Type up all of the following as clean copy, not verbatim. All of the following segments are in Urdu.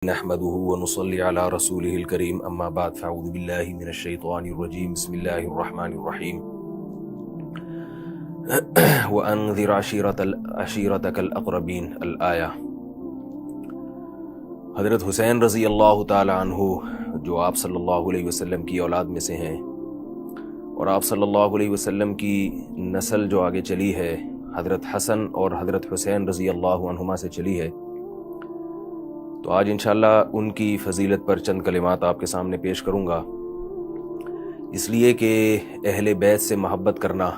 نحمده ونصلي على رسوله الكريم اما بعد فاعوذ بالله من الشيطان الرجيم بسم الله الرحمن الرحيم وانذر عشيرتك الاقربين الآيہ۔ حضرت حسین رضی اللہ تعالی عنہ جو آپ صلی اللہ علیہ وسلم کی اولاد میں سے ہیں اور آپ صلی اللہ علیہ وسلم کی نسل جو آگے چلی ہے حضرت حسن اور حضرت حسین رضی اللہ عنہما سے چلی ہے، تو آج انشاءاللہ ان کی فضیلت پر چند کلمات آپ کے سامنے پیش کروں گا، اس لیے کہ اہل بیت سے محبت کرنا،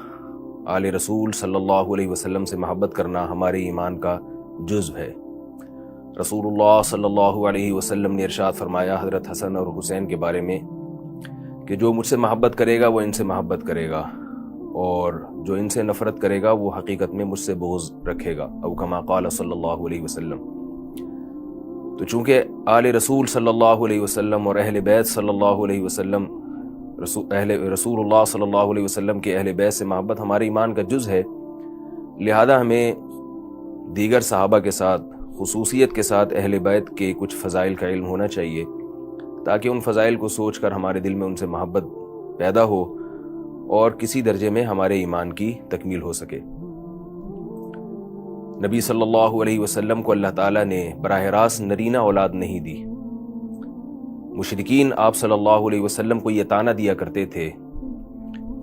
آل رسول صلی اللہ علیہ وسلم سے محبت کرنا ہمارے ایمان کا جزو ہے۔ رسول اللہ صلی اللہ علیہ وسلم نے ارشاد فرمایا حضرت حسن اور حسین کے بارے میں کہ جو مجھ سے محبت کرے گا وہ ان سے محبت کرے گا، اور جو ان سے نفرت کرے گا وہ حقیقت میں مجھ سے بغض رکھے گا، او کما قال صلی اللہ علیہ وسلم۔ تو چونکہ آل رسول صلی اللہ علیہ وسلم اور اہل بیت صلی اللہ علیہ وسلم رسول اللہ صلی اللہ علیہ وسلم کے اہل بیت سے محبت ہمارے ایمان کا جز ہے، لہذا ہمیں دیگر صحابہ کے ساتھ خصوصیت کے ساتھ اہل بیت کے کچھ فضائل کا علم ہونا چاہیے، تاکہ ان فضائل کو سوچ کر ہمارے دل میں ان سے محبت پیدا ہو اور کسی درجے میں ہمارے ایمان کی تکمیل ہو سکے۔ نبی صلی اللہ علیہ وسلم کو اللہ تعالیٰ نے براہ راست نرینہ اولاد نہیں دی۔ مشرکین آپ صلی اللہ علیہ وسلم کو یہ طعنہ دیا کرتے تھے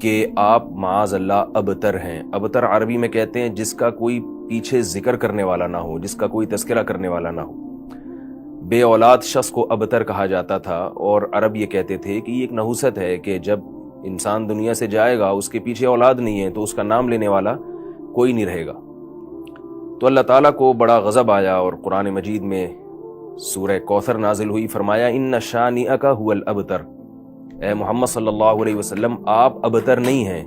کہ آپ معاذ اللہ ابتر ہیں۔ ابتر عربی میں کہتے ہیں جس کا کوئی پیچھے ذکر کرنے والا نہ ہو، جس کا کوئی تذکرہ کرنے والا نہ ہو۔ بے اولاد شخص کو ابتر کہا جاتا تھا، اور عرب یہ کہتے تھے کہ یہ ایک نحوست ہے کہ جب انسان دنیا سے جائے گا اس کے پیچھے اولاد نہیں ہے تو اس کا نام لینے والا کوئی نہیں رہے گا۔ تو اللہ تعالیٰ کو بڑا غضب آیا اور قرآن مجید میں سورہ کوثر نازل ہوئی، فرمایا ان شانئک هو الابتر، اے محمد صلی اللہ علیہ وسلم آپ ابتر نہیں ہیں،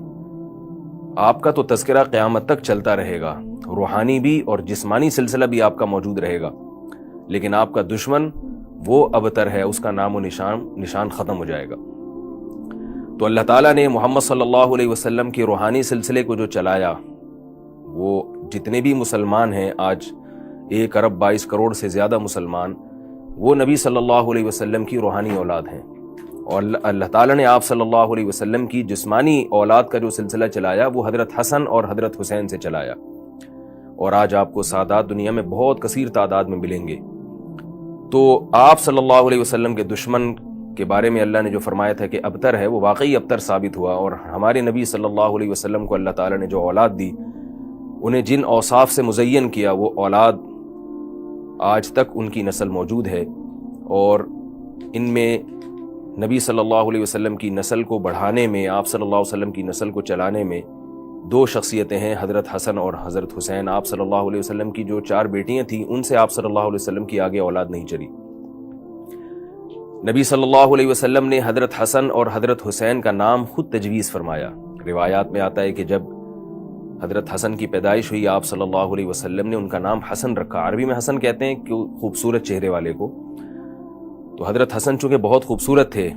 آپ کا تو تذکرہ قیامت تک چلتا رہے گا، روحانی بھی اور جسمانی سلسلہ بھی آپ کا موجود رہے گا، لیکن آپ کا دشمن وہ ابتر ہے، اس کا نام و نشان ختم ہو جائے گا۔ تو اللہ تعالیٰ نے محمد صلی اللہ علیہ وسلم کے روحانی سلسلے کو جو چلایا، وہ جتنے بھی مسلمان ہیں آج 1 ارب 22 کروڑ سے زیادہ مسلمان، وہ نبی صلی اللہ علیہ وسلم کی روحانی اولاد ہیں، اور اللہ تعالیٰ نے آپ صلی اللہ علیہ وسلم کی جسمانی اولاد کا جو سلسلہ چلایا وہ حضرت حسن اور حضرت حسین سے چلایا، اور آج آپ کو سادات دنیا میں بہت کثیر تعداد میں ملیں گے۔ تو آپ صلی اللہ علیہ وسلم کے دشمن کے بارے میں اللہ نے جو فرمایا تھا کہ ابتر ہے، وہ واقعی ابتر ثابت ہوا، اور ہمارے نبی صلی اللہ علیہ وسلم کو اللہ تعالیٰ نے جو اولاد دی، انہیں جن اوصاف سے مزین کیا، وہ اولاد آج تک ان کی نسل موجود ہے، اور ان میں نبی صلی اللہ علیہ وسلم کی نسل کو بڑھانے میں، آپ صلی اللہ علیہ وسلم کی نسل کو چلانے میں 2 شخصیتیں ہیں، حضرت حسن اور حضرت حسین۔ آپ صلی اللہ علیہ وسلم کی جو 4 بیٹیاں تھیں ان سے آپ صلی اللہ علیہ وسلم کی آگے اولاد نہیں چلی۔ نبی صلی اللہ علیہ وسلم نے حضرت حسن اور حضرت حسین کا نام خود تجویز فرمایا۔ روایات میں آتا ہے کہ جب حضرت حسن کی پیدائش ہوئی آپ صلی اللہ علیہ وسلم نے ان کا نام حسن رکھا۔ عربی میں حسن کہتے ہیں کہ خوبصورت چہرے والے کو، تو حضرت حسن چونکہ بہت خوبصورت تھے،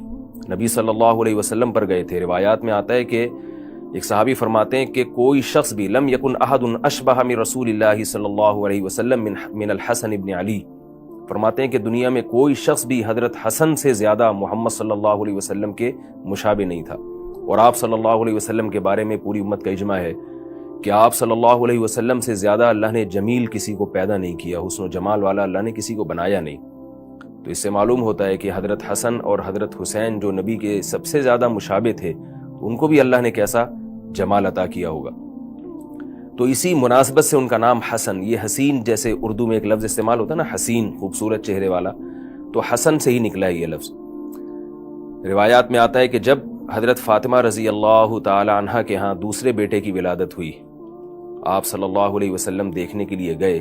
نبی صلی اللہ علیہ وسلم پر گئے تھے۔ روایات میں آتا ہے کہ ایک صحابی فرماتے ہیں کہ کوئی شخص بھی لم یکن احد اشبہ من رسول اللہ صلی اللہ علیہ وسلم من الحسن ابن علی، فرماتے ہیں کہ دنیا میں کوئی شخص بھی حضرت حسن سے زیادہ محمد صلی اللہ علیہ وسلم کے مشابہ نہیں تھا، اور آپ صلی اللہ علیہ وسلم کے بارے میں پوری امت کا اجماع ہے کہ آپ صلی اللہ علیہ وسلم سے زیادہ اللہ نے جمیل کسی کو پیدا نہیں کیا، حسن و جمال والا اللہ نے کسی کو بنایا نہیں۔ تو اس سے معلوم ہوتا ہے کہ حضرت حسن اور حضرت حسین جو نبی کے سب سے زیادہ مشابہ تھے، ان کو بھی اللہ نے کیسا جمال عطا کیا ہوگا۔ تو اسی مناسبت سے ان کا نام حسن، یہ حسین جیسے اردو میں ایک لفظ استعمال ہوتا ہے نا، حسین خوبصورت چہرے والا، تو حسن سے ہی نکلا ہے یہ لفظ۔ روایات میں آتا ہے کہ جب حضرت فاطمہ رضی اللہ تعالی عنہا کے ہاں دوسرے بیٹے کی ولادت ہوئی، آپ صلی اللہ علیہ وسلم دیکھنے کے لیے گئے،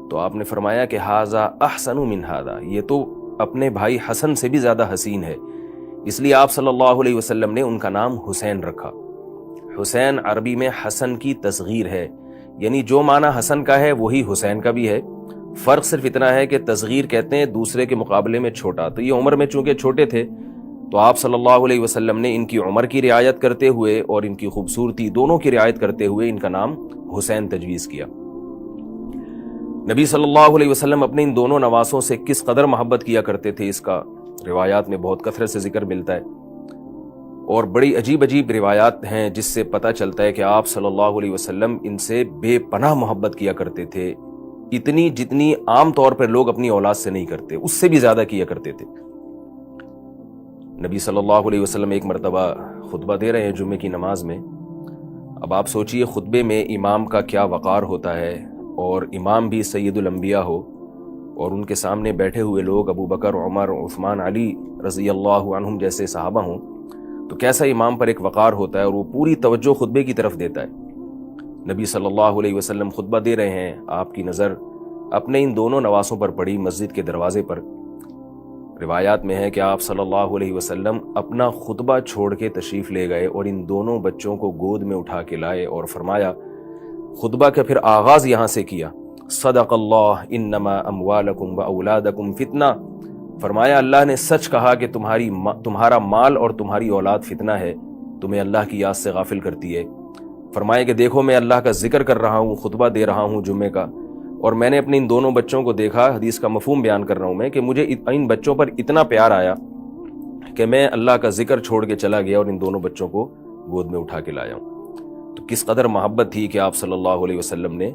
تو آپ نے فرمایا کہ ھذا احسن من ھذا، یہ تو اپنے بھائی حسن سے بھی زیادہ حسین ہے، اس لیے آپ صلی اللہ علیہ وسلم نے ان کا نام حسین رکھا۔ حسین عربی میں حسن کی تصغیر ہے، یعنی جو معنی حسن کا ہے وہی حسین کا بھی ہے، فرق صرف اتنا ہے کہ تصغیر کہتے ہیں دوسرے کے مقابلے میں چھوٹا، تو یہ عمر میں چونکہ چھوٹے تھے تو آپ صلی اللہ علیہ وسلم نے ان کی عمر کی رعایت کرتے ہوئے اور ان کی خوبصورتی دونوں کی رعایت کرتے ہوئے ان کا نام حسین تجویز کیا۔ نبی صلی اللہ علیہ وسلم اپنے ان دونوں نواسوں سے کس قدر محبت کیا کرتے تھے، اس کا روایات میں بہت کثرت سے ذکر ملتا ہے، اور بڑی عجیب عجیب روایات ہیں جس سے پتہ چلتا ہے کہ آپ صلی اللہ علیہ وسلم ان سے بے پناہ محبت کیا کرتے تھے، اتنی جتنی عام طور پر لوگ اپنی اولاد سے نہیں کرتے، اس سے بھی زیادہ کیا کرتے تھے۔ نبی صلی اللہ علیہ وسلم ایک مرتبہ خطبہ دے رہے ہیں جمعے کی نماز میں۔ اب آپ سوچئے خطبے میں امام کا کیا وقار ہوتا ہے، اور امام بھی سید الانبیاء ہو، اور ان کے سامنے بیٹھے ہوئے لوگ ابو بکر، عمر، عثمان، علی رضی اللہ عنہم جیسے صحابہ ہوں، تو کیسا امام پر ایک وقار ہوتا ہے، اور وہ پوری توجہ خطبے کی طرف دیتا ہے۔ نبی صلی اللہ علیہ وسلم خطبہ دے رہے ہیں، آپ کی نظر اپنے ان دونوں نواسوں پر پڑی مسجد کے دروازے پر۔ روایات میں ہے کہ آپ صلی اللہ علیہ وسلم اپنا خطبہ چھوڑ کے تشریف لے گئے اور ان دونوں بچوں کو گود میں اٹھا کے لائے اور فرمایا، خطبہ کا پھر آغاز یہاں سے کیا، صدق اللہ انما اموالکم و اولادکم فتنہ، فرمایا اللہ نے سچ کہا کہ تمہارا مال اور تمہاری اولاد فتنہ ہے، تمہیں اللہ کی یاد سے غافل کرتی ہے۔ فرمایا کہ دیکھو میں اللہ کا ذکر کر رہا ہوں، خطبہ دے رہا ہوں جمعے کا، اور میں نے اپنے ان دونوں بچوں کو دیکھا، حدیث کا مفہوم بیان کر رہا ہوں میں، کہ مجھے ان بچوں پر اتنا پیار آیا کہ میں اللہ کا ذکر چھوڑ کے چلا گیا اور ان دونوں بچوں کو گود میں اٹھا کے لایا ہوں۔ تو کس قدر محبت تھی کہ آپ صلی اللہ علیہ وسلم نے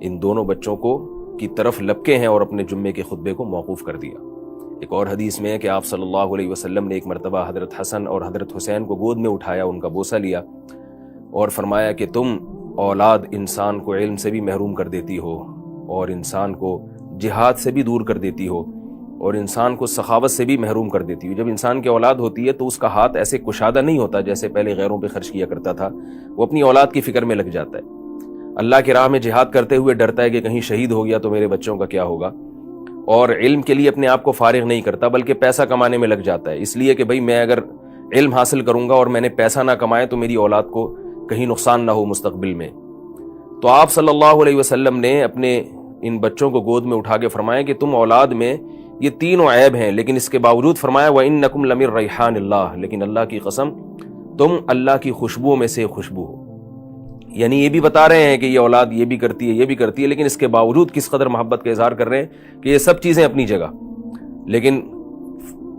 ان دونوں بچوں کو کی طرف لپکے ہیں اور اپنے جمعے کے خطبے کو موقوف کر دیا۔ ایک اور حدیث میں ہے کہ آپ صلی اللہ علیہ وسلم نے ایک مرتبہ حضرت حسن اور حضرت حسین کو گود میں اٹھایا، ان کا بوسہ لیا اور فرمایا کہ تم اولاد انسان کو علم سے بھی محروم کر دیتی ہو، اور انسان کو جہاد سے بھی دور کر دیتی ہو، اور انسان کو سخاوت سے بھی محروم کر دیتی ہو۔ جب انسان کی اولاد ہوتی ہے تو اس کا ہاتھ ایسے کشادہ نہیں ہوتا جیسے پہلے غیروں پہ خرچ کیا کرتا تھا، وہ اپنی اولاد کی فکر میں لگ جاتا ہے، اللہ کی راہ میں جہاد کرتے ہوئے ڈرتا ہے کہ کہیں شہید ہو گیا تو میرے بچوں کا کیا ہوگا، اور علم کے لیے اپنے آپ کو فارغ نہیں کرتا بلکہ پیسہ کمانے میں لگ جاتا ہے، اس لیے کہ بھئی میں اگر علم حاصل کروں گا اور میں نے پیسہ نہ کمائے تو میری اولاد کو کہیں نقصان نہ ہو مستقبل میں۔ تو آپ صلی اللہ علیہ وسلم نے اپنے ان بچوں کو گود میں اٹھا کے فرمایا کہ تم اولاد میں یہ تینوں عیب ہیں، لیکن اس کے باوجود فرمایا وَإِنَّكُمْ لَمِن رَيْحَانِ اللَّهِ، لیکن اللہ کی قسم تم اللہ کی خوشبوؤں میں سے خوشبو ہو۔ یعنی یہ بھی بتا رہے ہیں کہ یہ اولاد یہ بھی کرتی ہے، یہ بھی کرتی ہے، لیکن اس کے باوجود کس قدر محبت کا اظہار کر رہے ہیں کہ یہ سب چیزیں اپنی جگہ، لیکن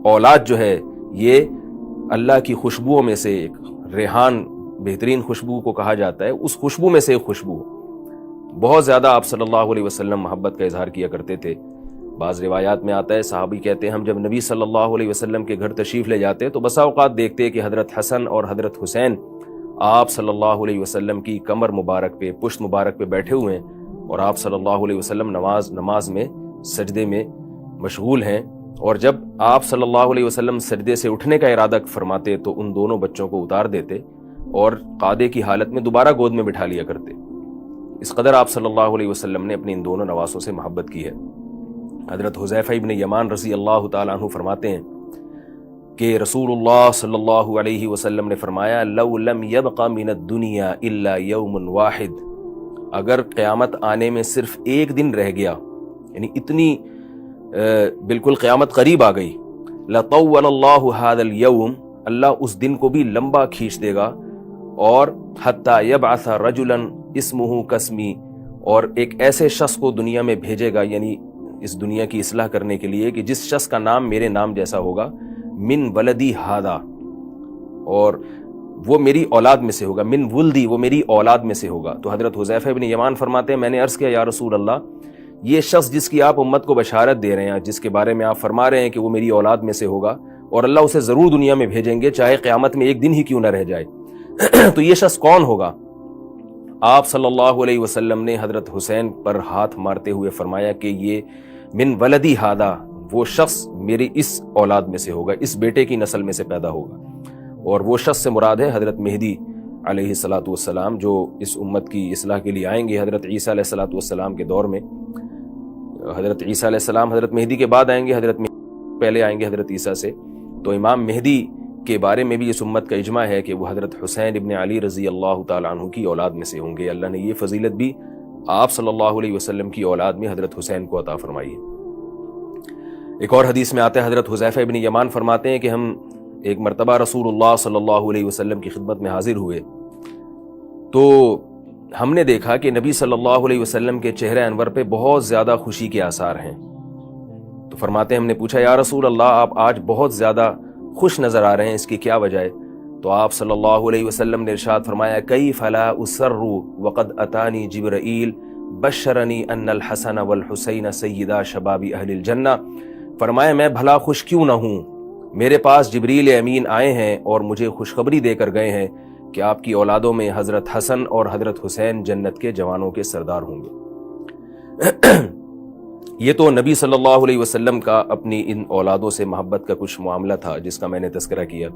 اولاد جو ہے یہ اللہ کی خوشبوؤں میں سے ایک، ریحان بہترین خوشبو کو کہا جاتا ہے، اس خوشبو میں سے ایک خوشبو۔ بہت زیادہ آپ صلی اللہ علیہ وسلم محبت کا اظہار کیا کرتے تھے۔ بعض روایات میں آتا ہے، صحابی کہتے ہیں ہم جب نبی صلی اللہ علیہ وسلم کے گھر تشریف لے جاتے تو بسا اوقات دیکھتے کہ حضرت حسن اور حضرت حسین آپ صلی اللہ علیہ وسلم کی کمر مبارک پہ، پشت مبارک پہ بیٹھے ہوئے ہیں، اور آپ صلی اللہ علیہ وسلم نماز میں سجدے میں مشغول ہیں، اور جب آپ صلی اللہ علیہ وسلم سجدے سے اٹھنے کا ارادہ فرماتے تو ان دونوں بچوں کو اتار دیتے اور قادے کی حالت میں دوبارہ گود میں بٹھا لیا کرتے۔ اس قدر آپ صلی اللہ علیہ وسلم نے اپنے ان دونوں نواسوں سے محبت کی ہے۔ حضرت حذیفہ ابن یمان رضی اللہ تعالیٰ عنہ فرماتے ہیں کہ رسول اللہ صلی اللہ علیہ وسلم نے فرمایا لو لم یبق من الدنیا الا یوم واحد، اگر قیامت آنے میں صرف ایک دن رہ گیا، یعنی اتنی بالکل قیامت قریب آ گئی، لطول اللہ هذا اليوم، اللہ اس دن کو بھی لمبا کھینچ دے گا، اور حتی یبعث رجلا اسمہ کاسمی، اور ایک ایسے شخص کو دنیا میں بھیجے گا، یعنی اس دنیا کی اصلاح کرنے کے لیے، کہ جس شخص کا نام میرے نام جیسا ہوگا، من ولدی ہادا، اور وہ میری اولاد میں سے ہوگا، من ولدی وہ میری اولاد میں سے ہوگا۔ تو حضرت حذیفہ ابن یمان فرماتے ہیں میں نے عرض کیا یا رسول اللہ، یہ شخص جس کی آپ امت کو بشارت دے رہے ہیں، جس کے بارے میں آپ فرما رہے ہیں کہ وہ میری اولاد میں سے ہوگا اور اللہ اسے ضرور دنیا میں بھیجیں گے چاہے قیامت میں ایک دن ہی کیوں نہ رہ جائے، تو یہ شخص کون ہوگا؟ آپ صلی اللہ علیہ وسلم نے حضرت حسین پر ہاتھ مارتے ہوئے فرمایا کہ یہ من ولدی ہادا، وہ شخص میری اس اولاد میں سے ہوگا، اس بیٹے کی نسل میں سے پیدا ہوگا، اور وہ شخص سے مراد ہے حضرت مہدی علیہ الصلاۃ والسلام، جو اس امت کی اصلاح کے لیے آئیں گے۔ حضرت عیسیٰ علیہ الصلاۃ والسلام کے دور میں حضرت عیسیٰ علیہ السلام حضرت مہدی کے بعد آئیں گے، حضرت مہدی پہلے آئیں گے حضرت عیسیٰ سے، تو امام مہدی کے بارے میں بھی اس امت کا اجماع ہے کہ وہ حضرت حسین ابن علی رضی اللہ تعالیٰ عنہ کی اولاد میں سے ہوں گے۔ اللہ نے یہ فضیلت بھی آپ صلی اللہ علیہ وسلم کی اولاد میں حضرت حسین کو عطا فرمائی ہے۔ ایک اور حدیث میں آتا ہے حضرت حذیفہ ابن یمان فرماتے ہیں کہ ہم ایک مرتبہ رسول اللہ صلی اللہ علیہ وسلم کی خدمت میں حاضر ہوئے، تو ہم نے دیکھا کہ نبی صلی اللہ علیہ وسلم کے چہرے انور پہ بہت زیادہ خوشی کے آثار ہیں. تو فرماتے ہیں ہم نے پوچھا یا رسول اللہ آپ آج بہت زیادہ خوش نظر آ رہے ہیں, اس کی کیا وجہ ہے؟ تو آپ صلی اللہ علیہ وسلم نے ارشاد فرمایا کیف لا اسر وقد اتانی جبرائیل بشرنی ان الحسن والحسین سیدا شباب اہل الجنہ. فرمایا میں بھلا خوش کیوں نہ ہوں, میرے پاس جبریل امین آئے ہیں اور مجھے خوشخبری دے کر گئے ہیں کہ آپ کی اولادوں میں حضرت حسن اور حضرت حسین جنت کے جوانوں کے سردار ہوں گے. یہ تو نبی صلی اللہ علیہ وسلم کا اپنی ان اولادوں سے محبت کا کچھ معاملہ تھا جس کا میں نے تذکرہ کیا.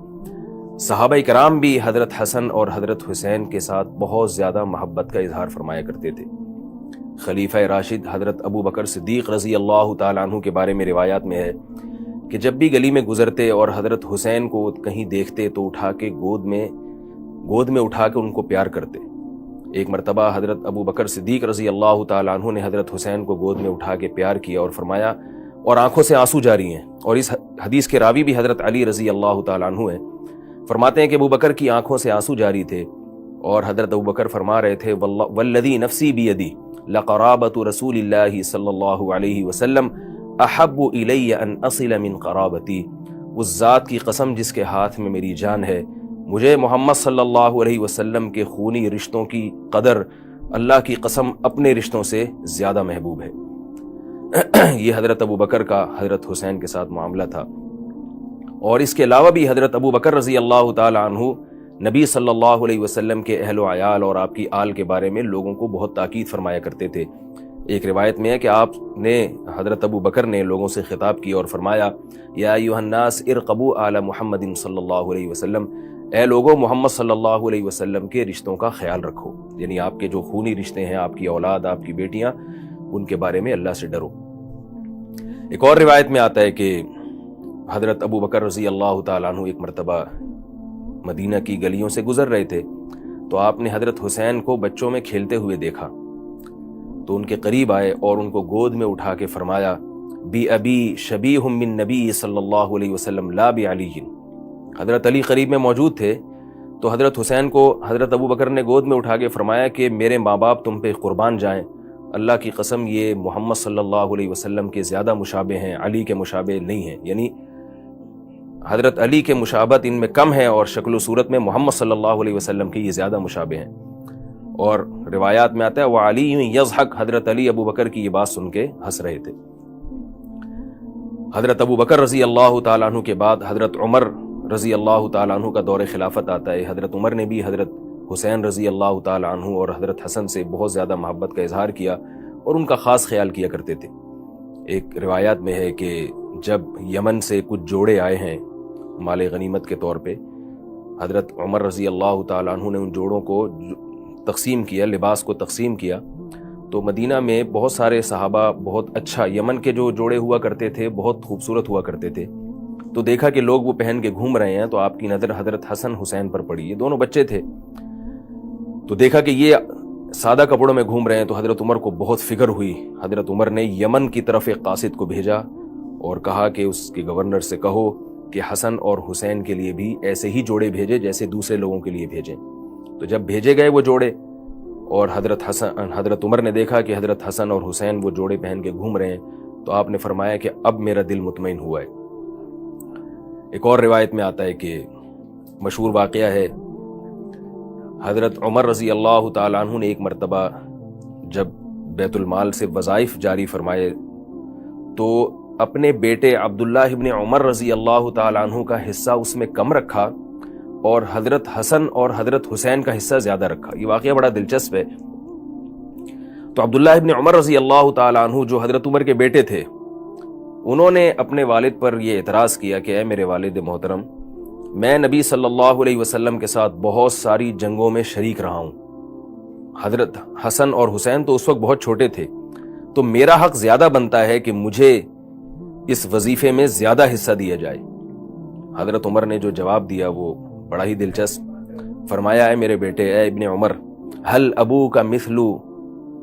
صحابہ کرام بھی حضرت حسن اور حضرت حسین کے ساتھ بہت زیادہ محبت کا اظہار فرمایا کرتے تھے. خلیفہ راشد حضرت ابو بکر صدیق رضی اللہ تعالیٰ عنہ کے بارے میں روایات میں ہے کہ جب بھی گلی میں گزرتے اور حضرت حسین کو کہیں دیکھتے تو اٹھا کے گود میں اٹھا کے ان کو پیار کرتے. ایک مرتبہ حضرت ابو بکر صدیق رضی اللہ تعالیٰ عنہ نے حضرت حسین کو گود میں اٹھا کے پیار کیا اور فرمایا اور آنکھوں سے آنسو جاری ہیں, اور اس حدیث کے راوی بھی حضرت علی رضی اللہ تعالیٰ عنہ ہیں. فرماتے ہیں کہ ابو بکر کی آنکھوں سے آنسو جاری تھے اور حضرت ابو بکر فرما رہے تھے والذی نفسی بیدی لقرابۃ رسول اللہ صلی اللہ علیہ وسلم احب الی ان اصل من قرابتی. اس ذات کی قسم جس کے ہاتھ میں میری جان ہے, مجھے محمد صلی اللہ علیہ وسلم کے خونی رشتوں کی قدر اللہ کی قسم اپنے رشتوں سے زیادہ محبوب ہے. یہ حضرت ابو بکر کا حضرت حسین کے ساتھ معاملہ تھا. اور اس کے علاوہ بھی حضرت ابو بکر رضی اللہ تعالی عنہ نبی صلی اللہ علیہ وسلم کے اہل و عیال اور آپ کی آل کے بارے میں لوگوں کو بہت تاکید فرمایا کرتے تھے. ایک روایت میں ہے کہ آپ نے حضرت ابو بکر نے لوگوں سے خطاب کیا اور فرمایا یا ایھا الناس ارقبوا آل محمد صلی اللہ علیہ وسلم, اے لوگوں محمد صلی اللہ علیہ وسلم کے رشتوں کا خیال رکھو, یعنی آپ کے جو خونی رشتے ہیں, آپ کی اولاد, آپ کی بیٹیاں, ان کے بارے میں اللہ سے ڈرو. ایک اور روایت میں آتا ہے کہ حضرت ابو بکر رضی اللہ تعالیٰ عنہ ایک مرتبہ مدینہ کی گلیوں سے گزر رہے تھے تو آپ نے حضرت حسین کو بچوں میں کھیلتے ہوئے دیکھا تو ان کے قریب آئے اور ان کو گود میں اٹھا کے فرمایا بی ابی شبیہ من نبی صلی اللہ علیہ وسلم لا بعلی. حضرت علی قریب میں موجود تھے تو حضرت حسین کو حضرت ابو بکر نے گود میں اٹھا کے فرمایا کہ میرے ماں باپ تم پہ قربان جائیں, اللہ کی قسم یہ محمد صلی اللہ علیہ وسلم کے زیادہ مشابہ ہیں, علی کے مشابہ نہیں ہیں. یعنی حضرت علی کے مشابہت ان میں کم ہے اور شکل و صورت میں محمد صلی اللہ علیہ وسلم کے یہ زیادہ مشابہ ہیں. اور روایات میں آتا ہے وعلی یضحک, حضرت علی ابو بکر کی یہ بات سن کے ہنس رہے تھے. حضرت ابو بکر رضی اللہ تعالیٰ عنہ کے بعد حضرت عمر رضی اللہ تعالیٰ عنہ کا دور خلافت آتا ہے. حضرت عمر نے بھی حضرت حسین رضی اللہ تعالیٰ عنہ اور حضرت حسن سے بہت زیادہ محبت کا اظہار کیا اور ان کا خاص خیال کیا کرتے تھے. ایک روایات میں ہے کہ جب یمن سے کچھ جوڑے آئے ہیں مال غنیمت کے طور پہ, حضرت عمر رضی اللہ تعالیٰ عنہ نے ان جوڑوں کو تقسیم کیا, لباس کو تقسیم کیا. تو مدینہ میں بہت سارے صحابہ بہت اچھا, یمن کے جو جوڑے ہوا کرتے تھے بہت خوبصورت ہوا کرتے تھے, تو دیکھا کہ لوگ وہ پہن کے گھوم رہے ہیں تو آپ کی نظر حضرت حسن حسین پر پڑی. یہ دونوں بچے تھے تو دیکھا کہ یہ سادہ کپڑوں میں گھوم رہے ہیں تو حضرت عمر کو بہت فکر ہوئی. حضرت عمر نے یمن کی طرف ایک قاصد کو بھیجا اور کہا کہ اس کے گورنر سے کہو کہ حسن اور حسین کے لیے بھی ایسے ہی جوڑے بھیجے جیسے دوسرے لوگوں کے لیے بھیجیں. تو جب بھیجے گئے وہ جوڑے اور حضرت عمر نے دیکھا کہ حضرت حسن اور حسین وہ جوڑے پہن کے گھوم رہے ہیں تو آپ نے فرمایا کہ اب میرا دل مطمئن ہوا ہے. ایک اور روایت میں آتا ہے کہ مشہور واقعہ ہے, حضرت عمر رضی اللہ تعالیٰ عنہ نے ایک مرتبہ جب بیت المال سے وظائف جاری فرمائے تو اپنے بیٹے عبداللہ ابن عمر رضی اللہ تعالیٰ عنہ کا حصہ اس میں کم رکھا اور حضرت حسن اور حضرت حسین کا حصہ زیادہ رکھا. یہ واقعہ بڑا دلچسپ ہے. تو عبداللہ ابن عمر رضی اللہ تعالیٰ عنہ جو حضرت عمر کے بیٹے تھے, انہوں نے اپنے والد پر یہ اعتراض کیا کہ اے میرے والد محترم, میں نبی صلی اللہ علیہ وسلم کے ساتھ بہت ساری جنگوں میں شریک رہا ہوں. حضرت حسن اور حسین تو اس وقت بہت چھوٹے تھے, تو میرا حق زیادہ بنتا ہے کہ مجھے اس وظیفے میں زیادہ حصہ دیا جائے. حضرت عمر نے جو جواب دیا وہ بڑا ہی دلچسپ. فرمایا اے میرے بیٹے, اے ابن عمر, ہل ابو کا مثل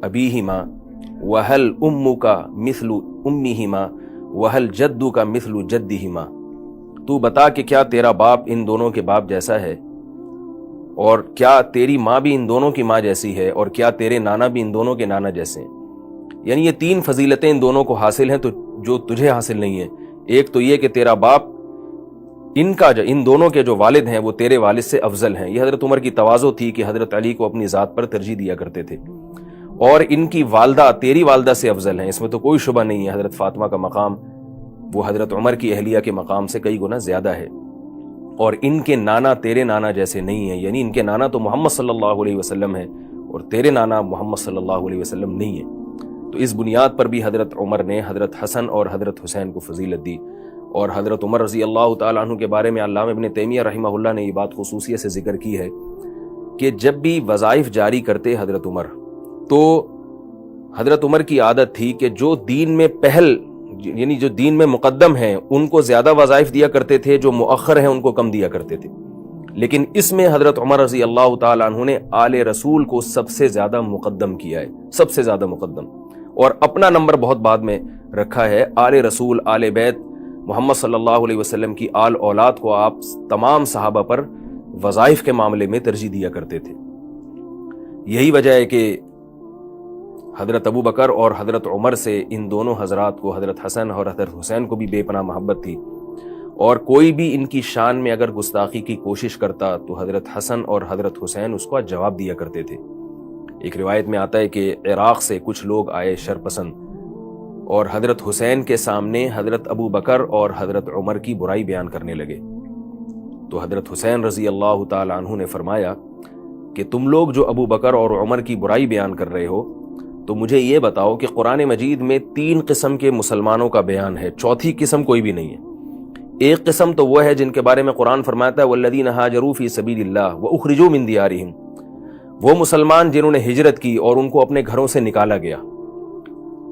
ابیہما وہل امو کا مثل امیہما وہل جدو کا مثل جدہما. تو بتا کہ کیا تیرا باپ ان دونوں کے باپ جیسا ہے اور کیا تیری ماں بھی ان دونوں کی ماں جیسی ہے، اور کیا تیرے نانا بھی ان دونوں کے نانا جیسے ہیں؟ یعنی یہ 3 فضیلتیں ان دونوں کو حاصل ہیں تو جو تجھے حاصل نہیں ہیں۔ ایک تو یہ کہ تیرا باپ ان دونوں کے جو والد ہیں وہ تیرے والد سے افضل ہیں۔ یہ حضرت عمر کی تواضع تھی کہ حضرت علی کو اپنی ذات پر ترجیح دیا کرتے تھے۔ اور ان کی والدہ تیری والدہ سے افضل ہیں، اس میں تو کوئی شبہ نہیں ہے۔ حضرت فاطمہ کا مقام وہ حضرت عمر کی اہلیہ کے مقام سے کئی گنا زیادہ ہے۔ اور ان کے نانا تیرے نانا جیسے نہیں ہیں، یعنی ان کے نانا تو محمد صلی اللہ علیہ وسلم ہیں اور تیرے نانا محمد صلی اللہ علیہ وسلم نہیں ہیں۔ تو اس بنیاد پر بھی حضرت عمر نے حضرت حسن اور حضرت حسین کو فضیلت دی۔ اور حضرت عمر رضی اللہ تعالیٰ عنہ کے بارے میں علامہ ابن تیمیہ رحمہ اللہ نے یہ بات خصوصیت سے ذکر کی ہے کہ جب بھی وظائف جاری کرتے حضرت عمر، تو حضرت عمر کی عادت تھی کہ جو دین میں یعنی جو دین میں مقدم ہیں ان کو زیادہ وظائف دیا کرتے تھے، جو مؤخر ہیں ان کو کم دیا کرتے تھے۔ لیکن اس میں حضرت عمر رضی اللہ تعالیٰ عنہ نے آل رسول کو سب سے زیادہ مقدم کیا ہے، سب سے زیادہ مقدم، اور اپنا نمبر بہت بعد میں رکھا ہے۔ آل رسول، آل بیت محمد صلی اللہ علیہ وسلم کی آل اولاد کو آپ تمام صحابہ پر وظائف کے معاملے میں ترجیح دیا کرتے تھے۔ یہی وجہ ہے کہ حضرت ابو بکر اور حضرت عمر سے ان دونوں حضرات کو، حضرت حسن اور حضرت حسین کو بھی بے پناہ محبت تھی، اور کوئی بھی ان کی شان میں اگر گستاخی کی کوشش کرتا تو حضرت حسن اور حضرت حسین اس کو جواب دیا کرتے تھے۔ ایک روایت میں آتا ہے کہ عراق سے کچھ لوگ آئے شرپسند، اور حضرت حسین کے سامنے حضرت ابو بکر اور حضرت عمر کی برائی بیان کرنے لگے۔ تو حضرت حسین رضی اللہ تعالی عنہ نے فرمایا کہ تم لوگ جو ابو بکر اور عمر کی برائی بیان کر رہے ہو، تو مجھے یہ بتاؤ کہ قرآن مجید میں 3 قسم کے مسلمانوں کا بیان ہے، چوتھی قسم کوئی بھی نہیں ہے۔ ایک قسم تو وہ ہے جن کے بارے میں قرآن فرماتا ہے والذین ہاجروا فی سبیل اللہ واخرجوا من دیارہم، وہ مسلمان جنہوں نے ہجرت کی اور ان کو اپنے گھروں سے نکالا گیا۔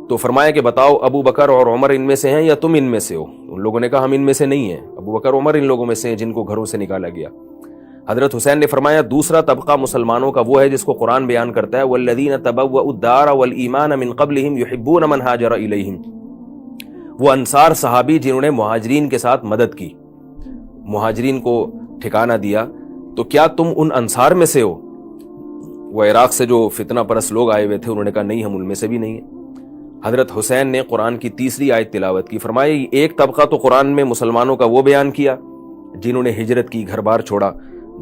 تو فرمایا کہ بتاؤ ابو بکر اور عمر ان میں سے ہیں یا تم ان میں سے ہو؟ ان لوگوں نے کہا ہم ان میں سے نہیں ہیں، ابو بکر عمر ان لوگوں میں سے ہیں جن کو گھروں سے نکالا گیا۔ حضرت حسین نے فرمایا دوسرا طبقہ مسلمانوں کا وہ ہے جس کو قرآن بیان کرتا ہے والذین تبوؤا الدار والایمان من قبلہم یحبون من ہاجر الیہم، وہ انصار صحابی جنہوں نے مہاجرین کے ساتھ مدد کی، مہاجرین کو ٹھکانہ دیا۔ تو کیا تم ان انصار میں سے ہو؟ وہ عراق سے جو فتنہ پرست لوگ آئے ہوئے تھے انہوں نے کہا نہیں، ہم ان میں سے بھی نہیں ہیں۔ حضرت حسین نے قرآن کی تیسری آیت تلاوت کی، فرمایا ایک طبقہ تو قرآن میں مسلمانوں کا وہ بیان کیا جنہوں نے ہجرت کی، گھر بار چھوڑا،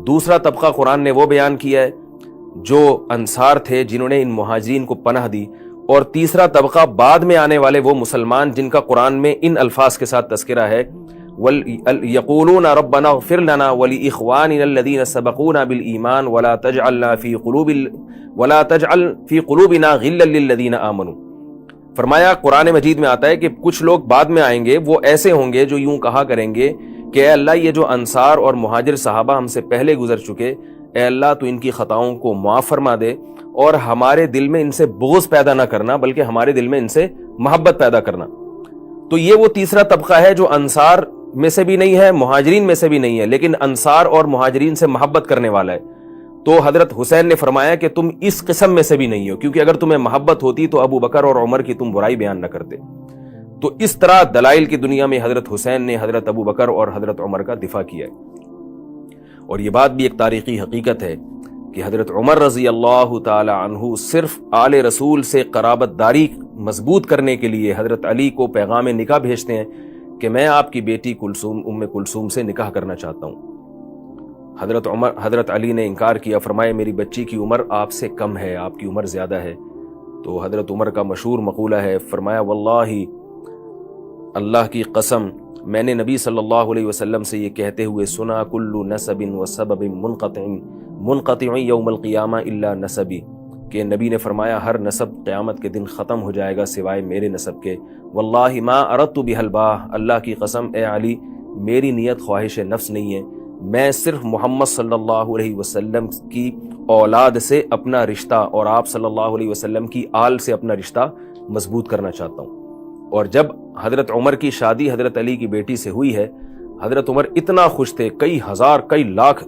دوسرا طبقہ قرآن نے وہ بیان کیا ہے جو انصار تھے جنہوں نے ان مہاجرین کو پناہ دی، اور تیسرا طبقہ بعد میں آنے والے وہ مسلمان جن کا قرآن میں ان الفاظ کے ساتھ تذکرہ ہے یقولون ربنا اغفر لنا ولاخواننا الذین سبقونا بالایمان ولا تجعل فی قلوبنا غلا للذین آمنوا۔ فرمایا قرآن مجید میں آتا ہے کہ کچھ لوگ بعد میں آئیں گے، وہ ایسے ہوں گے جو یوں کہا کریں گے کہ اے اللہ یہ جو انصار اور مہاجر صحابہ ہم سے پہلے گزر چکے، اے اللہ تو ان کی خطاؤں کو معاف فرما دے اور ہمارے دل میں ان سے بغض پیدا نہ کرنا بلکہ ہمارے دل میں ان سے محبت پیدا کرنا۔ تو یہ وہ تیسرا طبقہ ہے جو انصار میں سے بھی نہیں ہے، مہاجرین میں سے بھی نہیں ہے، لیکن انصار اور مہاجرین سے محبت کرنے والا ہے۔ تو حضرت حسین نے فرمایا کہ تم اس قسم میں سے بھی نہیں ہو، کیونکہ اگر تمہیں محبت ہوتی تو ابو بکر اور عمر کی تم برائی بیان نہ کرتے۔ تو اس طرح دلائل کی دنیا میں حضرت حسین نے حضرت ابو بکر اور حضرت عمر کا دفاع کیا ہے۔ اور یہ بات بھی ایک تاریخی حقیقت ہے کہ حضرت عمر رضی اللہ تعالی عنہ صرف آل رسول سے قرابت داری مضبوط کرنے کے لیے حضرت علی کو پیغام نکاح بھیجتے ہیں کہ میں آپ کی بیٹی ام کلثوم سے نکاح کرنا چاہتا ہوں۔ حضرت علی نے انکار کیا، فرمایا میری بچی کی عمر آپ سے کم ہے، آپ کی عمر زیادہ ہے۔ تو حضرت عمر کا مشہور مقولہ ہے، فرمایا واللہ اللہ کی قسم میں نے نبی صلی اللہ علیہ وسلم سے یہ کہتے ہوئے سنا کل نسب و سبب منقطع یوم القیامہ الا نسبی، کہ نبی نے فرمایا ہر نسب قیامت کے دن ختم ہو جائے گا سوائے میرے نسب کے۔ واللہ ما اردت بہ الباہ، اللہ کی قسم اے علی میری نیت خواہش نفس نہیں ہے، میں صرف محمد صلی اللہ علیہ وسلم کی اولاد سے اپنا رشتہ اور آپ صلی اللہ علیہ وسلم کی آل سے اپنا رشتہ مضبوط کرنا چاہتا ہوں۔ اور جب حضرت عمر کی شادی حضرت علی کی بیٹی سے ہوئی ہے، حضرت عمر اتنا خوش تھے، کئی ہزار کئی لاکھ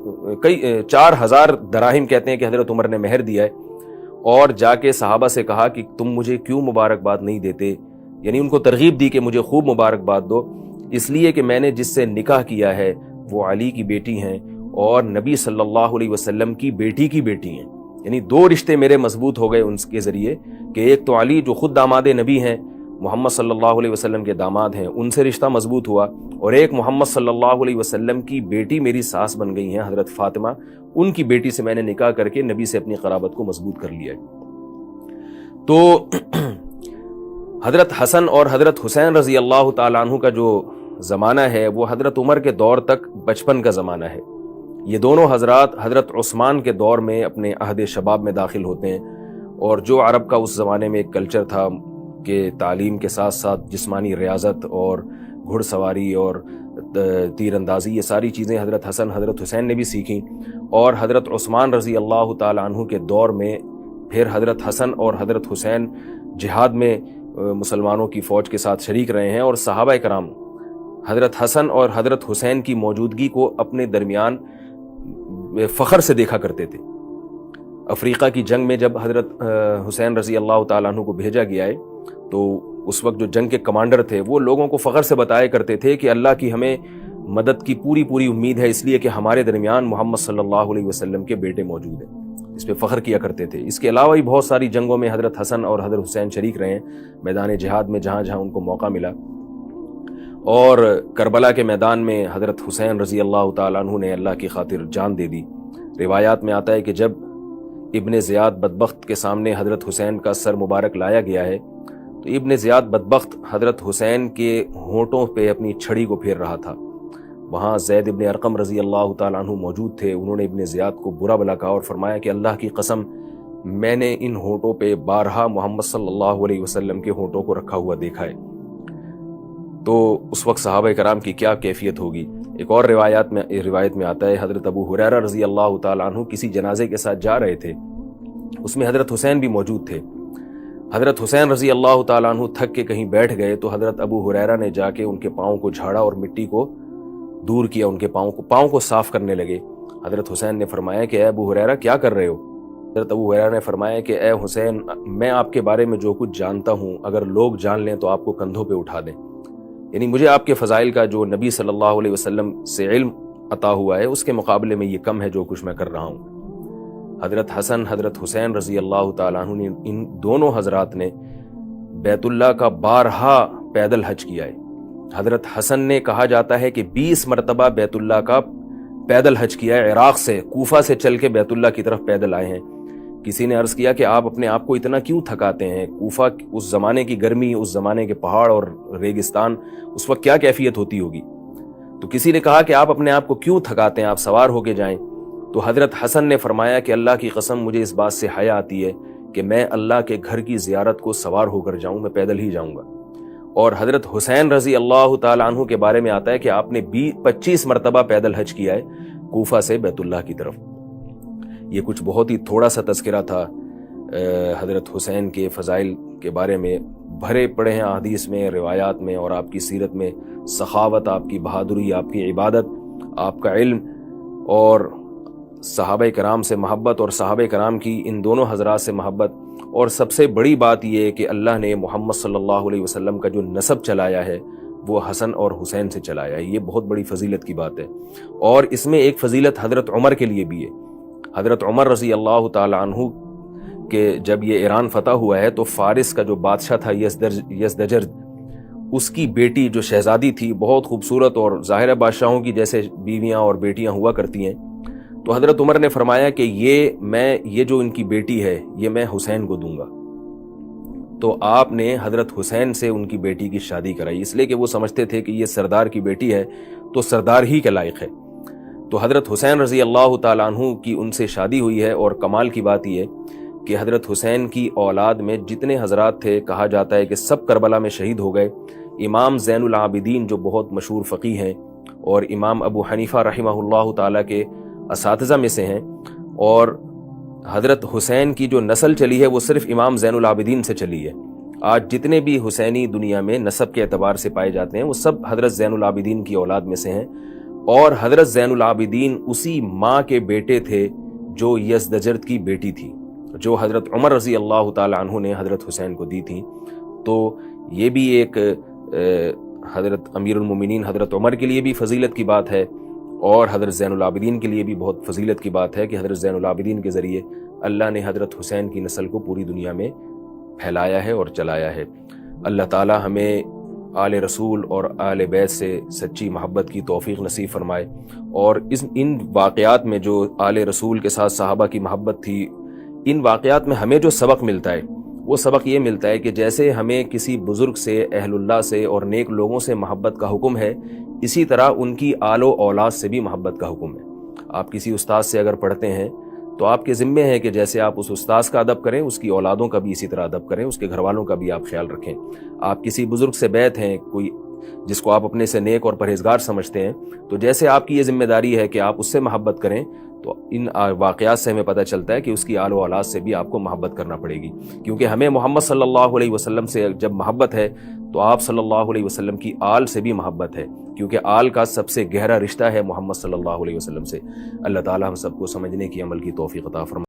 4000 دراہم کہتے ہیں کہ حضرت عمر نے مہر دیا ہے، اور جا کے صحابہ سے کہا کہ تم مجھے کیوں مبارکباد نہیں دیتے، یعنی ان کو ترغیب دی کہ مجھے خوب مبارکباد دو، اس لیے کہ میں نے جس سے نکاح کیا ہے وہ علی کی بیٹی ہیں اور نبی صلی اللہ علیہ وسلم کی بیٹی ہیں، یعنی دو رشتے میرے مضبوط ہو گئے ان کے ذریعے، کہ ایک تو علی جو خود داماد نبی ہیں، محمد صلی اللہ علیہ وسلم کے داماد ہیں، ان سے رشتہ مضبوط ہوا، اور ایک محمد صلی اللہ علیہ وسلم کی بیٹی میری ساس بن گئی ہیں حضرت فاطمہ، ان کی بیٹی سے میں نے نکاح کر کے نبی سے اپنی قرابت کو مضبوط کر لیا ہے۔ تو حضرت حسن اور حضرت حسین رضی اللہ تعالیٰ عنہ کا جو زمانہ ہے وہ حضرت عمر کے دور تک بچپن کا زمانہ ہے۔ یہ دونوں حضرات حضرت عثمان کے دور میں اپنے عہد شباب میں داخل ہوتے ہیں، اور جو عرب کا اس زمانے میں ایک کلچر تھا کہ تعلیم کے ساتھ ساتھ جسمانی ریاضت اور گھڑ سواری اور تیر اندازی، یہ ساری چیزیں حضرت حسن حضرت حسین نے بھی سیکھیں، اور حضرت عثمان رضی اللہ تعالیٰ عنہ کے دور میں پھر حضرت حسن اور حضرت حسین جہاد میں مسلمانوں کی فوج کے ساتھ شریک رہے ہیں، اور صحابہ کرام حضرت حسن اور حضرت حسین کی موجودگی کو اپنے درمیان فخر سے دیکھا کرتے تھے۔ افریقہ کی جنگ میں جب حضرت حسین رضی اللہ تعالیٰ عنہ کو بھیجا گیا ہے تو اس وقت جو جنگ کے کمانڈر تھے وہ لوگوں کو فخر سے بتایا کرتے تھے کہ اللہ کی ہمیں مدد کی پوری امید ہے، اس لیے کہ ہمارے درمیان محمد صلی اللہ علیہ وسلم کے بیٹے موجود ہیں، اس پہ فخر کیا کرتے تھے۔ اس کے علاوہ بھی بہت ساری جنگوں میں حضرت حسن اور حضرت حسین شریک رہے ہیں، میدان جہاد میں جہاں جہاں ان کو موقع ملا، اور کربلا کے میدان میں حضرت حسین رضی اللہ تعالیٰ عنہ نے اللہ کی خاطر جان دے دی۔ روایات میں آتا ہے کہ جب ابن زیاد بدبخت کے سامنے حضرت حسین کا سر مبارک لایا گیا ہے تو ابن زیاد بدبخت حضرت حسین کے ہونٹوں پہ اپنی چھڑی کو پھیر رہا تھا۔ وہاں زید ابن ارقم رضی اللہ تعالیٰ عنہ موجود تھے، انہوں نے ابن زیاد کو برا بھلا کہا اور فرمایا کہ اللہ کی قسم میں نے ان ہونٹوں پہ بارہا محمد صلی اللہ علیہ وسلم کے ہونٹوں کو رکھا ہوا دیکھا ہے۔ تو اس وقت صحابہ کرام کی کیا کیفیت ہوگی۔ ایک اور روایت میں آتا ہے حضرت ابو ہریرہ رضی اللہ تعالیٰ عنہ کسی جنازے کے ساتھ جا رہے تھے، اس میں حضرت حسین بھی موجود تھے۔ حضرت حسین رضی اللہ تعالیٰ عنہ تھک کے کہیں بیٹھ گئے تو حضرت ابو ہریرہ نے جا کے ان کے پاؤں کو جھاڑا اور مٹی کو دور کیا، ان کے پاؤں کو صاف کرنے لگے۔ حضرت حسین نے فرمایا کہ اے ابو ہریرہ کیا کر رہے ہو؟ حضرت ابو ہریرہ نے فرمایا کہ اے حسین، میں آپ کے بارے میں جو کچھ جانتا ہوں اگر لوگ جان لیں تو آپ کو کندھوں پہ اٹھا دیں، یعنی مجھے آپ کے فضائل کا جو نبی صلی اللہ علیہ وسلم سے علم عطا ہوا ہے اس کے مقابلے میں یہ کم ہے جو کچھ میں کر رہا ہوں۔ حضرت حسن حضرت حسین رضی اللہ تعالیٰ عنہ نے، ان دونوں حضرات نے بیت اللہ کا بارہا پیدل حج کیا ہے۔ حضرت حسن نے کہا جاتا ہے کہ 20 مرتبہ بیت اللہ کا پیدل حج کیا ہے، عراق سے کوفہ سے چل کے بیت اللہ کی طرف پیدل آئے ہیں۔ کسی نے عرض کیا کہ آپ اپنے آپ کو اتنا کیوں تھکاتے ہیں؟ کوفہ اس زمانے کی گرمی، اس زمانے کے پہاڑ اور ریگستان، اس وقت کیا کیفیت ہوتی ہوگی؟ تو کسی نے کہا کہ آپ اپنے آپ کو کیوں تھکاتے ہیں، آپ سوار ہو کے جائیں۔ تو حضرت حسن نے فرمایا کہ اللہ کی قسم مجھے اس بات سے حیا آتی ہے کہ میں اللہ کے گھر کی زیارت کو سوار ہو کر جاؤں، میں پیدل ہی جاؤں گا۔ اور حضرت حسین رضی اللہ تعالیٰ عنہ کے بارے میں آتا ہے کہ آپ نے 25 مرتبہ پیدل حج کیا ہے کوفہ سے بیت اللہ کی طرف۔ یہ کچھ بہت ہی تھوڑا سا تذکرہ تھا حضرت حسین کے فضائل کے بارے میں، بھرے پڑے ہیں احادیث میں، روایات میں، اور آپ کی سیرت میں سخاوت، آپ کی بہادری، آپ کی عبادت، آپ کا علم، اور صحابہ کرام سے محبت، اور صحابہ کرام کی ان دونوں حضرات سے محبت، اور سب سے بڑی بات یہ ہے کہ اللہ نے محمد صلی اللہ علیہ وسلم کا جو نسب چلایا ہے وہ حسن اور حسین سے چلایا ہے۔ یہ بہت بڑی فضیلت کی بات ہے، اور اس میں ایک فضیلت حضرت عمر کے لیے بھی ہے۔ حضرت عمر رضی اللہ تعالی عنہ کہ جب یہ ایران فتح ہوا ہے تو فارس کا جو بادشاہ تھا یزدجرد، اس کی بیٹی جو شہزادی تھی بہت خوبصورت، اور ظاہر بادشاہوں کی جیسے بیویاں اور بیٹیاں ہوا کرتی ہیں، تو حضرت عمر نے فرمایا کہ یہ جو ان کی بیٹی ہے یہ میں حسین کو دوں گا۔ تو آپ نے حضرت حسین سے ان کی بیٹی کی شادی کرائی، اس لیے کہ وہ سمجھتے تھے کہ یہ سردار کی بیٹی ہے تو سردار ہی کے لائق ہے۔ تو حضرت حسین رضی اللہ تعالیٰ عنہ کی ان سے شادی ہوئی ہے، اور کمال کی بات یہ کہ حضرت حسین کی اولاد میں جتنے حضرات تھے کہا جاتا ہے کہ سب کربلا میں شہید ہو گئے۔ امام زین العابدین جو بہت مشہور فقیہ ہیں اور امام ابو حنیفہ رحمہ اللہ تعالیٰ کے اساتذہ میں سے ہیں، اور حضرت حسین کی جو نسل چلی ہے وہ صرف امام زین العابدین سے چلی ہے۔ آج جتنے بھی حسینی دنیا میں نسب کے اعتبار سے پائے جاتے ہیں وہ سب حضرت زین العابدین کی اولاد میں سے ہیں، اور حضرت زین العابدین اسی ماں کے بیٹے تھے جو یزدجرد کی بیٹی تھی، جو حضرت عمر رضی اللہ تعالی عنہ نے حضرت حسین کو دی تھی۔ تو یہ بھی ایک حضرت امیر المومنین حضرت عمر کے لیے بھی فضیلت کی بات ہے، اور حضرت زین العابدین کے لیے بھی بہت فضیلت کی بات ہے کہ حضرت زین العابدین کے ذریعے اللہ نے حضرت حسین کی نسل کو پوری دنیا میں پھیلایا ہے اور چلایا ہے۔ اللہ تعالی ہمیں آل رسول اور آل بیت سے سچی محبت کی توفیق نصیب فرمائے، اور ان واقعات میں جو آل رسول کے ساتھ صحابہ کی محبت تھی، ان واقعات میں ہمیں جو سبق ملتا ہے وہ سبق یہ ملتا ہے کہ جیسے ہمیں کسی بزرگ سے، اہل اللہ سے اور نیک لوگوں سے محبت کا حکم ہے، اسی طرح ان کی آل و اولاد سے بھی محبت کا حکم ہے۔ آپ کسی استاد سے اگر پڑھتے ہیں تو آپ کے ذمے ہے کہ جیسے آپ اس استاذ کا ادب کریں، اس کی اولادوں کا بھی اسی طرح ادب کریں، اس کے گھر والوں کا بھی آپ خیال رکھیں۔ آپ کسی بزرگ سے بیعت ہیں، کوئی جس کو آپ اپنے سے نیک اور پرہیزگار سمجھتے ہیں، تو جیسے آپ کی یہ ذمہ داری ہے کہ آپ اس سے محبت کریں، تو ان واقعات سے ہمیں پتہ چلتا ہے کہ اس کی آل و اولاد سے بھی آپ کو محبت کرنا پڑے گی، کیونکہ ہمیں محمد صلی اللہ علیہ وسلم سے جب محبت ہے تو آپ صلی اللہ علیہ وسلم کی آل سے بھی محبت ہے، کیونکہ آل کا سب سے گہرا رشتہ ہے محمد صلی اللہ علیہ وسلم سے۔ اللہ تعالی ہم سب کو سمجھنے کی، عمل کی توفیق عطا فرمائے۔